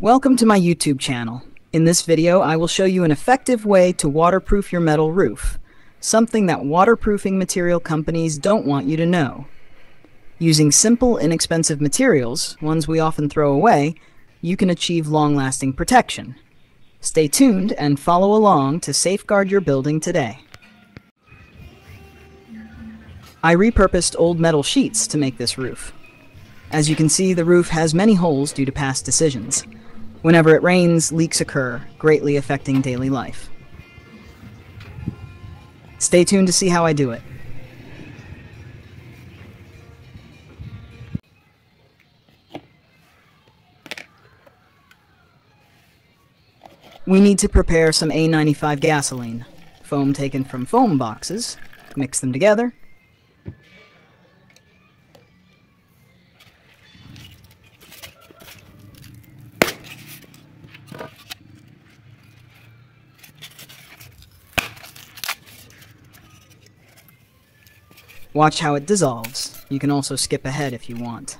Welcome to my YouTube channel. In this video, I will show you an effective way to waterproof your metal roof, something that waterproofing material companies don't want you to know. Using simple, inexpensive materials, ones we often throw away, you can achieve long-lasting protection. Stay tuned and follow along to safeguard your building today. I repurposed old metal sheets to make this roof. As you can see, the roof has many holes due to past decisions. Whenever it rains, leaks occur, greatly affecting daily life. Stay tuned to see how I do it. We need to prepare some A95 gasoline. Foam taken from foam boxes. Mix them together. Watch how it dissolves. You can also skip ahead if you want.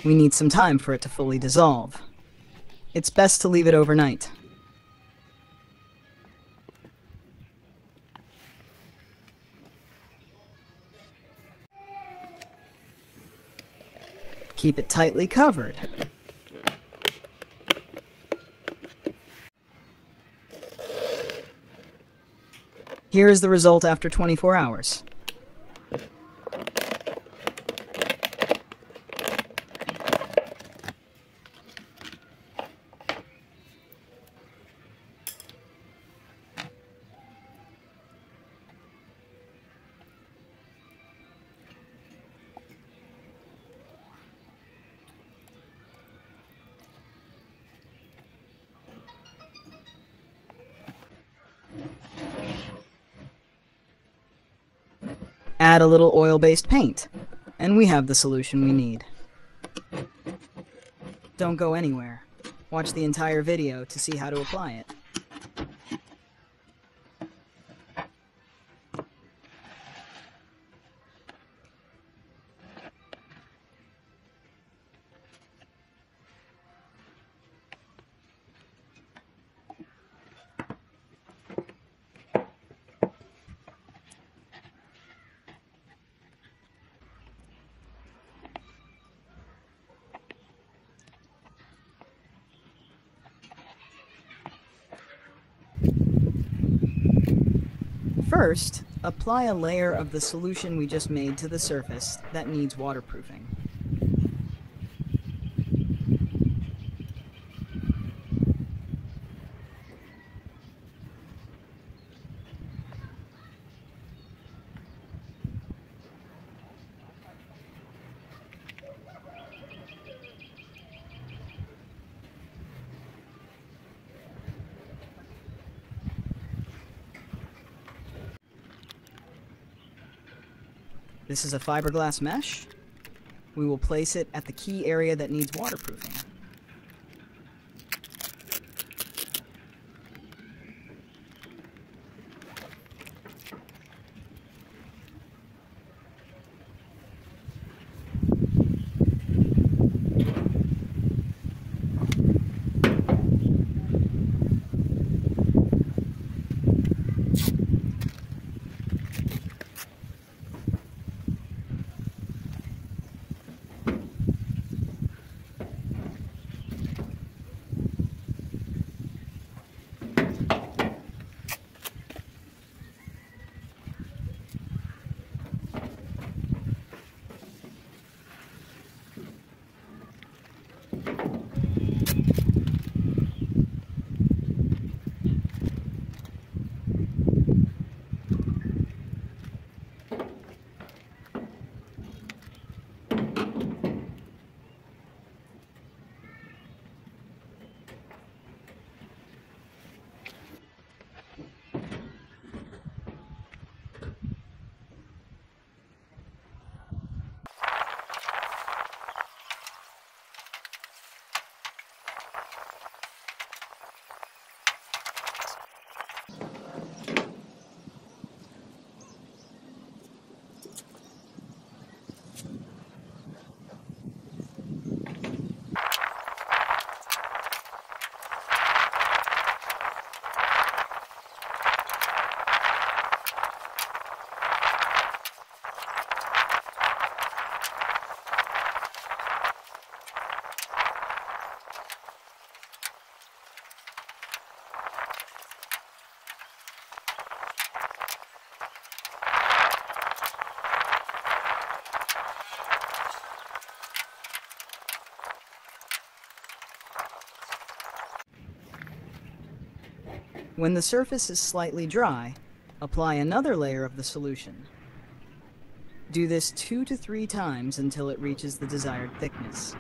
We need some time for it to fully dissolve. It's best to leave it overnight. Keep it tightly covered. Here is the result after 24 hours. Add a little oil-based paint, and we have the solution we need. Don't go anywhere. Watch the entire video to see how to apply it. First, apply a layer of the solution we just made to the surface that needs waterproofing. This is a fiberglass mesh. We will place it at the key area that needs waterproofing. When the surface is slightly dry, apply another layer of the solution. Do this 2 to 3 times until it reaches the desired thickness.